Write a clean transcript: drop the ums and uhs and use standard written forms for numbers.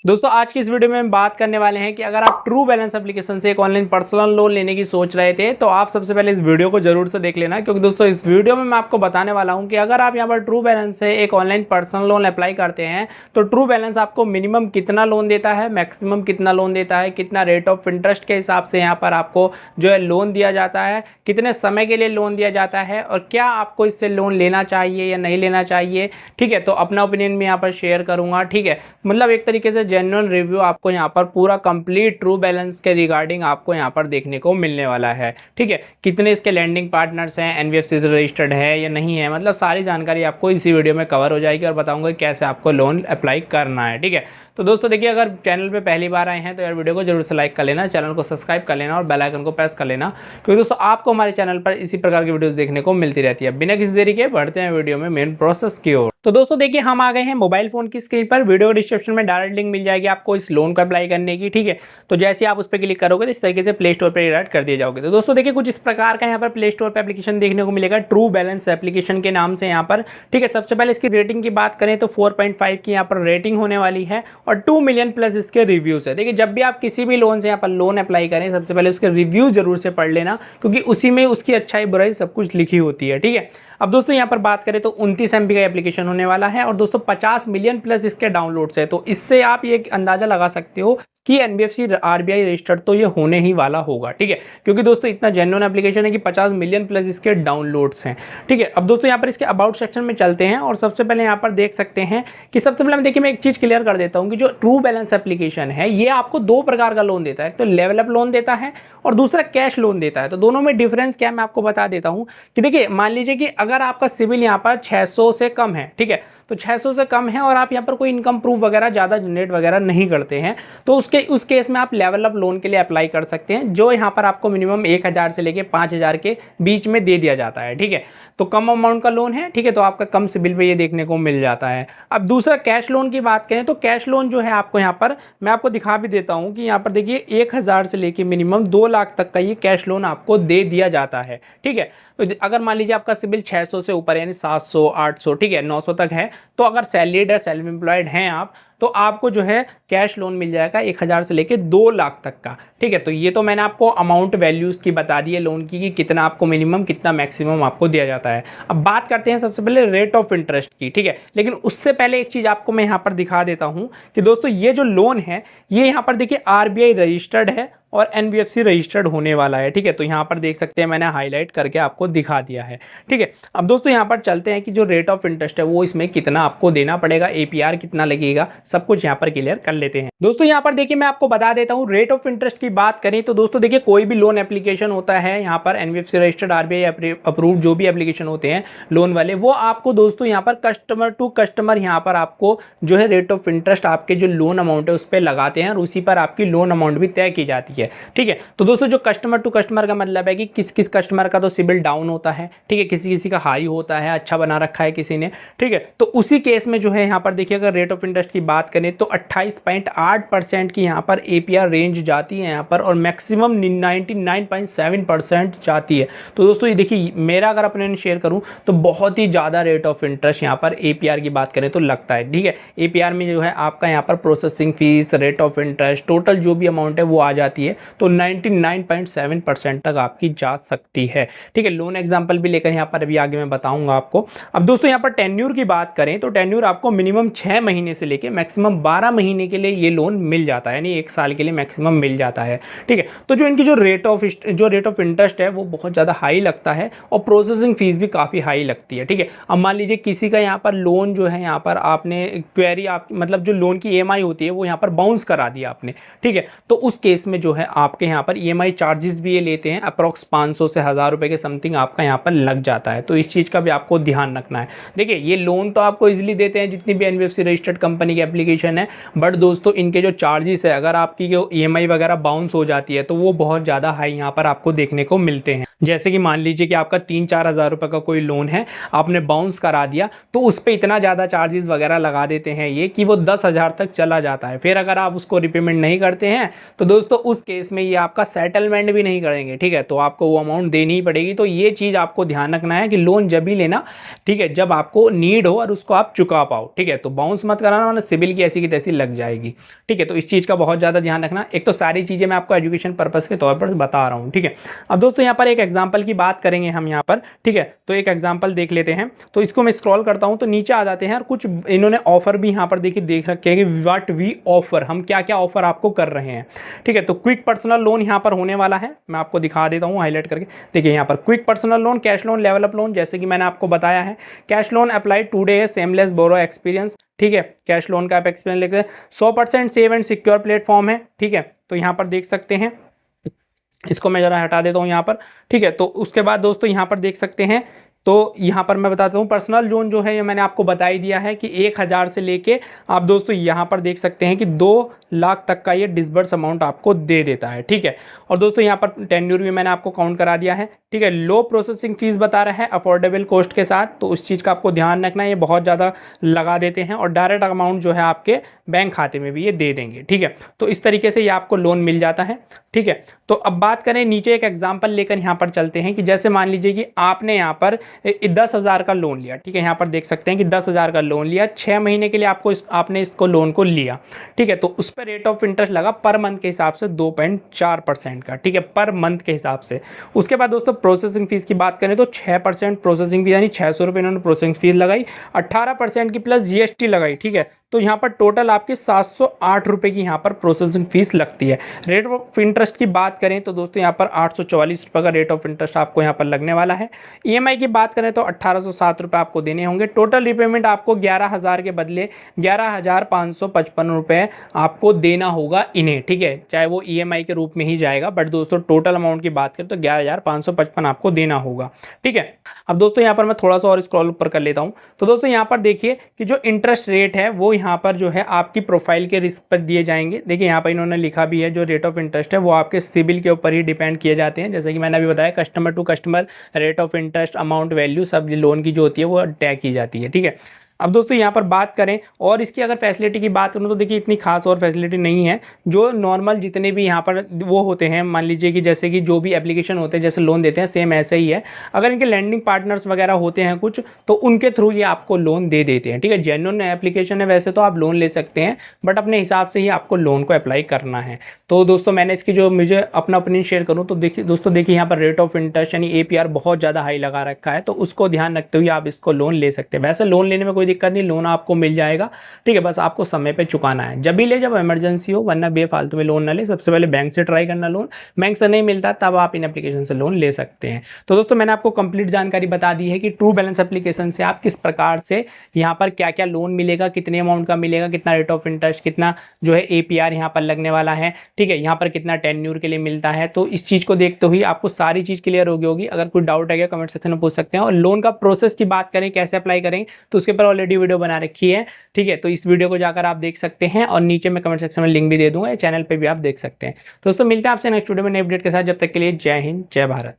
दोस्तों आज की इस वीडियो में हम बात करने वाले हैं कि अगर आप ट्रू बैलेंस एप्लीकेशन से एक ऑनलाइन पर्सनल लोन लेने की सोच रहे थे तो आप सबसे पहले इस वीडियो को जरूर से देख लेना, क्योंकि दोस्तों इस वीडियो में मैं आपको बताने वाला हूं कि अगर आप यहां पर ट्रू बैलेंस से एक ऑनलाइन पर्सनल लोन अप्लाई करते हैं तो ट्रू बैलेंस आपको मिनिमम कितना लोन देता है, मैक्सिमम कितना लोन देता है, कितना रेट ऑफ इंटरेस्ट के हिसाब से यहाँ पर आपको जो है लोन दिया जाता है, कितने समय के लिए लोन दिया जाता है और क्या आपको इससे लोन लेना चाहिए या नहीं लेना चाहिए। ठीक है, तो अपना ओपिनियन मैं यहाँ पर शेयर करूंगा। ठीक है, मतलब एक तरीके से जेन्युइन रिव्यू आपको यहाँ पर पूरा कंप्लीट ट्रू बैलेंस के रिगार्डिंग आपको यहाँ पर देखने को मिलने वाला है। ठीक है, कितने इसके लैंडिंग पार्टनर्स हैं, एनबीएफसी से रजिस्टर्ड है या नहीं है, मतलब सारी जानकारी आपको इसी वीडियो में कवर हो जाएगी और बताऊंगा कैसे आपको लोन अप्लाई करना है। ठीक है, तो दोस्तों देखिए, अगर चैनल पे पहली बार आए हैं तो यार वीडियो को जरूर से लाइक कर लेना, चैनल को सब्सक्राइब कर लेना और बेल आइकन को प्रेस कर लेना, क्योंकि दोस्तों आपको हमारे चैनल पर इसी प्रकार की वीडियोस देखने को मिलती रहती है। बिना किसी देरी के बढ़ते हैं वीडियो में मेन प्रोसेस की ओर। तो दोस्तों देखिए, हम आ गए हैं मोबाइल फोन की स्क्रीन पर। वीडियो डिस्क्रिप्शन में डायरेक्ट लिंक मिल जाएगी आपको इस लोन को अप्लाई करने की। ठीक है, तो जैसे आप उस पर क्लिक करोगे तो इस तरीके से प्ले स्टोर पर डायरेक्ट कर दिए जाओगे। तो दोस्तों देखिए, कुछ इस प्रकार का यहाँ पर प्ले स्टोर पर एप्लीकेशन देखने को मिलेगा, ट्रू बैलेंस एप्लीकेशन के नाम से यहाँ पर। ठीक है, सबसे पहले इसकी रेटिंग की बात करें तो 4.5 की यहाँ पर रेटिंग होने वाली है और 2 मिलियन प्लस इसके रिव्यूज है। देखिए, जब भी आप किसी भी लोन से यहाँ पर लोन अप्लाई करें सबसे पहले उसके रिव्यू जरूर से पढ़ लेना, क्योंकि उसी में उसकी अच्छाई बुराई सब कुछ लिखी होती है। ठीक है, अब दोस्तों यहाँ पर बात करें तो 29 MB का एप्लीकेशन होने वाला है और दोस्तों 50 मिलियन प्लस इसके डाउनलोड्स है। तो इससे आप ये अंदाजा लगा सकते हो कि एनबीएफसी आरबीआई रजिस्टर्ड तो ये होने ही वाला होगा। ठीक है, क्योंकि दोस्तों इतना जेन्युइन एप्लीकेशन है कि 50 मिलियन प्लस इसके डाउनलोड्स हैं। ठीक है, अब दोस्तों यहाँ पर इसके अबाउट सेक्शन में चलते हैं और सबसे पहले यहाँ पर देख सकते हैं कि सबसे पहले देखिए, मैं एक चीज़ क्लियर कर देता हूँ कि जो ट्रू बैलेंस एप्लीकेशन है ये आपको दो प्रकार का लोन देता है। तो लेवल अप लोन देता है और दूसरा कैश लोन देता है। तो दोनों में डिफरेंस क्या है मैं आपको बता देता हूँ कि देखिए, मान लीजिए कि अगर आपका सिविल यहाँ पर 600 से कम है, ठीक है, तो 600 से कम है और आप यहाँ पर कोई इनकम प्रूफ वगैरह ज़्यादा जनरेट वगैरह नहीं करते हैं तो उस केस में आप लेवल अप लोन के लिए अप्लाई कर सकते हैं, जो यहाँ पर आपको मिनिमम 1000 से लेके 5000 के बीच में दे दिया जाता है। ठीक है, तो कम अमाउंट का लोन है। ठीक है, तो आपका कम सिबिल पे ये देखने को मिल जाता है। अब दूसरा कैश लोन की बात करें तो कैश लोन जो है आपको यहाँ पर मैं आपको दिखा भी देता हूँ कि यहाँ पर देखिए 1000 से लेके मिनिमम 2 लाख तक का ये कैश लोन आपको दे दिया जाता है। ठीक है, तो अगर मान लीजिए आपका सिबिल 600 से ऊपर यानी 700 800 ठीक है 900 तक है, तो अगर सैलरीड है, सेल्फ एम्प्लॉयड हैं आप, तो आपको जो है कैश लोन मिल जाएगा 1000 से लेके 2 लाख तक का। ठीक है, तो ये तो मैंने आपको अमाउंट वैल्यूज़ की बता दी है लोन की कि कितना आपको मिनिमम कितना मैक्सिमम आपको दिया जाता है। अब बात करते हैं सबसे पहले रेट ऑफ इंटरेस्ट की। ठीक है, लेकिन उससे पहले एक चीज़ आपको मैं यहाँ पर दिखा देता हूँ कि दोस्तों ये जो लोन है ये यहाँ पर देखिए आरबीआई रजिस्टर्ड है और एनबीएफसी रजिस्टर्ड होने वाला है। ठीक है, तो यहाँ पर देख सकते हैं मैंने हाईलाइट करके आपको दिखा दिया है। ठीक है, अब दोस्तों यहाँ पर चलते हैं कि जो रेट ऑफ इंटरेस्ट है वो इसमें कितना आपको देना पड़ेगा, एपीआर कितना लगेगा, सब कुछ यहाँ पर क्लियर कर लेते हैं। दोस्तों यहाँ पर देखिए, मैं आपको बता देता हूँ रेट ऑफ इंटरेस्ट की बात करें तो दोस्तों देखिए, कोई भी लोन एप्लीकेशन होता है यहाँ पर एनबीएफसी रजिस्टर्ड आरबीआई अप्रूव्ड जो भी एप्लीकेशन होते हैं लोन वाले, वो आपको दोस्तों यहाँ पर कस्टमर टू कस्टमर यहाँ पर आपको जो है रेट ऑफ इंटरेस्ट आपके जो लोन अमाउंट है उस पर लगाते हैं और उसी पर आपकी लोन अमाउंट भी तय की जाती है। ठीक है, तो दोस्तों जो कस्टमर टू कस्टमर का मतलब है कि किस किस कस्टमर का तो सिबिल डाउन होता है, ठीक है, किसी किसी का हाई होता है, अच्छा बना रखा है किसी ने। ठीक है, तो उसी केस में जो है यहाँ पर देखिए, अगर रेट ऑफ इंटरेस्ट की बात करें तो 28.8% की यहाँ पर एपीआर रेंज जाती है यहाँ पर और मैक्सिमम 99.7% जाती है। तो दोस्तों ये देखिए, मेरा अगर अपने शेयर करूँ तो बहुत ही ज़्यादा रेट ऑफ इंटरेस्ट यहाँ पर एपीआर की बात करें तो लगता है। ठीक है, एपीआर में जो है आपका यहाँ पर processing fees, rate of interest, total जो भी अमाउंट है वो आ जाती है, तो 99.7% तक आपकी जा सकती है। ठीक है, लोन एग्जांपल भी लेकर यहाँ पर अभी आगे मैं बताऊंगा आपको। अब दोस्तों यहाँ पर टेन्यूर की बात करें तो टेन्यूर आपको मिनिमम 6 महीने से लेके मैक्सिमम 12 महीने के लिए ये लोन मिल जाता है, यानी 1 साल के लिए मैक्सिमम मिल जाता है। ठीक है, तो जो इनकी जो रेट ऑफ इंटरेस्ट है वो बहुत ज़्यादा हाई लगता है और प्रोसेसिंग फीस भी काफ़ी हाई लगती है। ठीक है, अब मान लीजिए किसी का यहाँ पर लोन जो है यहाँ पर आपने क्वेरी आप मतलब जो लोन की ईएमआई होती है वो यहाँ पर बाउंस करा दिया आपने। ठीक है, तो उस केस में जो है आपके यहाँ पर ईएमआई चार्जेस भी ये लेते हैं, अप्रॉक्स 500 से 1000 रुपये के समथिंग आपका यहाँ पर लग जाता है। तो इस चीज़ का भी आपको ध्यान रखना है। देखिए, ये लोन तो आपको इजीली देते हैं जितनी भी एनबीएफसी रजिस्टर्ड कंपनी की एप्लीकेशन है, बट दोस्तों इनके जो चार्जेस है, अगर आपकी जो ईएमआई वगैरह बाउंस हो जाती है तो वो बहुत ज़्यादा हाई यहाँ पर आपको देखने को मिलते हैं। जैसे कि मान लीजिए कि आपका 3-4 हज़ार रुपये का कोई लोन है, आपने बाउंस करा दिया तो उस पर इतना ज़्यादा चार्जेस वगैरह लगा देते हैं ये कि वो 10,000 तक चला जाता है। फिर अगर आप उसको रिपेमेंट नहीं करते हैं तो दोस्तों उस केस में ये आपका सेटलमेंट भी नहीं करेंगे। ठीक है, तो आपको वो अमाउंट देनी ही पड़ेगी। तो ये चीज़ आपको ध्यान रखना है कि लोन जब भी लेना, ठीक है, जब आपको नीड हो और उसको आप चुका पाओ। ठीक है, तो बाउंस मत कराना, वरना सिबिल सिविल की ऐसी की तैसी लग जाएगी। ठीक है, तो इस चीज़ का बहुत ज़्यादा ध्यान रखना। एक तो सारी चीज़ें मैं आपको एजुकेशन पर्पज़ के तौर पर बता रहा हूँ। ठीक है, अब दोस्तों यहाँ पर एक एग्जाम्पल की बात करेंगे हम यहाँ पर। ठीक है, तो एक एग्जाम्पल देख लेते हैं। तो इसको मैं स्क्रॉल करता हूँ तो नीचे आ जाते हैं और कुछ इन्होंने ऑफर भी यहाँ पर देखिए देख रखे हैं कि व्हाट वी ऑफर, हम क्या क्या ऑफर आपको कर रहे हैं। ठीक है, तो क्विक पर्सनल लोन यहाँ पर होने वाला है, मैं आपको दिखा देता हूँ हाईलाइट करके। देखिए यहाँ पर quick personal loan, cash loan, level up loan, जैसे कि मैंने आपको बताया है। Cash loan apply today, seamless borrow experience. ठीक है, कैश लोन का आप एक्सपीरियंस लेते हैं। 100% सेव एंड सिक्योर प्लेटफॉर्म है। ठीक है, तो यहाँ पर देख सकते हैं, इसको मैं जरा हटा देता हूँ यहाँ पर। ठीक है, तो उसके बाद दोस्तों यहाँ पर देख सकते हैं, तो यहाँ पर मैं बताता हूँ पर्सनल लोन जो है ये मैंने आपको बता ही दिया है कि 1000 से लेके आप दोस्तों यहाँ पर देख सकते हैं कि 2 लाख तक का ये डिसबर्स अमाउंट आपको दे देता है। ठीक है, और दोस्तों यहाँ पर टेन्योर भी मैंने आपको काउंट करा दिया है। ठीक है, लो प्रोसेसिंग फीस बता रहा है अफोर्डेबल कॉस्ट के साथ, तो उस चीज़ का आपको ध्यान रखना है, ये बहुत ज़्यादा लगा देते हैं और डायरेक्ट अमाउंट जो है आपके बैंक खाते में भी ये दे देंगे। ठीक है, तो इस तरीके से ये आपको लोन मिल जाता है। ठीक है, तो अब बात करें, नीचे एक एग्जाम्पल लेकर यहाँ पर चलते हैं कि जैसे मान लीजिए कि आपने यहाँ पर 10,000 का लोन लिया। ठीक है, यहाँ पर देख सकते हैं कि 10,000 का लोन लिया, 6 महीने के लिए आपने इसको लोन को लिया। ठीक है, तो उस पर रेट ऑफ इंटरेस्ट लगा पर मंथ के हिसाब से 2.4% का। ठीक है, पर मंथ के हिसाब से। उसके बाद दोस्तों प्रोसेसिंग फीस की बात करें तो 6% प्रोसेसिंग फीस, यानी 600 रुपये इन्होंने प्रोसेसिंग फीस लगाई, 18% की प्लस GST लगाई। ठीक है, तो यहाँ पर टोटल आपके 708 रुपये की यहाँ पर प्रोसेसिंग फीस लगती है। रेट ऑफ इंटरेस्ट की बात करें तो दोस्तों यहाँ पर 844 रुपये का रेट ऑफ इंटरेस्ट आपको यहाँ पर लगने वाला है। EMI की बात करें तो 1807 रुपये आपको देने होंगे। टोटल रिपेमेंट आपको 11,000 के बदले 11,555 रुपये आपको देना होगा इन्हें। ठीक है, चाहे वो EMI के रूप में ही जाएगा, बट दोस्तों टोटल अमाउंट की बात करें तो 11,555 आपको देना होगा। ठीक है, अब दोस्तों यहाँ पर मैं थोड़ा सा और स्क्रॉल ऊपर कर लेता हूँ। तो दोस्तों यहाँ पर देखिए कि जो इंटरेस्ट रेट है वो यहाँ पर जो है आपकी प्रोफाइल के रिस्क पर दिए जाएंगे। देखिए यहाँ पर इन्होंने लिखा भी है, जो रेट ऑफ इंटरेस्ट है वो आपके सिबिल के ऊपर ही डिपेंड किए जाते हैं। जैसे कि मैंने अभी बताया, customer to customer rate of interest, amount, value सब लोन की जो होती है वो तय की जाती है। ठीक है, अब दोस्तों यहाँ पर बात करें और इसकी अगर फैसिलिटी की बात करूँ तो देखिए इतनी खास और फैसिलिटी नहीं है। जो नॉर्मल जितने भी यहाँ पर वो होते हैं, मान लीजिए कि जैसे कि जो भी एप्लीकेशन होते हैं जैसे लोन देते हैं सेम ऐसे ही है। अगर इनके लैंडिंग पार्टनर्स वगैरह होते हैं कुछ, तो उनके थ्रू ये आपको लोन दे देते हैं। ठीक है, जेन्युइन एप्लीकेशन है वैसे तो आप लोन ले सकते हैं, बट अपने हिसाब से ही आपको लोन को अप्लाई करना है। तो दोस्तों मैंने इसकी जो मुझे अपना ओपिनियन शेयर करूँ तो देखिए दोस्तों, देखिए यहाँ पर रेट ऑफ इंटरेस्ट यानी APR बहुत ज़्यादा हाई लगा रखा है, तो उसको ध्यान रखते हुए आप इसको लोन ले सकते हैं। वैसे लोन लेने में कोई दिक्कत नहीं, लोन आपको मिल जाएगा। ठीक है, बस आपको समय पे चुकाना है, जब भी ले जब इमरजेंसी हो, वरना बेफालतू में लोन ना ले। सबसे पहले बैंक से ट्राई करना लोन, बैंक से नहीं मिलता तब आप इन एप्लीकेशन से लोन ले सकते हैं। तो दोस्तों मैंने आपको कंप्लीट जानकारी बता दी है कि ट्रू बैलेंस एप्लीकेशन से आप किस प्रकार से यहाँ पर क्या क्या लोन मिलेगा, कितने अमाउंट का मिलेगा, कितना रेट ऑफ इंटरेस्ट, कितना जो है APR यहाँ पर लगने वाला है। ठीक है, यहाँ पर कितना टेन्योर के लिए मिलता है। तो इस चीज़ को देखते हुए आपको सारी चीज़ क्लियर होगी। अगर कोई डाउट है कमेंट सेक्शन में पूछ सकते हैं। और लोन का प्रोसेस की बात करें कैसे अप्लाई करें तो उसके ऊपर ऑलरेडी वीडियो बना रखी है। ठीक है, तो इस वीडियो को जाकर आप देख सकते हैं और नीचे मैं कमेंट सेक्शन में लिंक भी दे दूंगा, चैनल पे भी आप देख सकते हैं। दोस्तों मिलते हैं आपसे नेक्स्ट वीडियो में नई अपडेट के साथ। जब तक के लिए जय हिंद, जय भारत।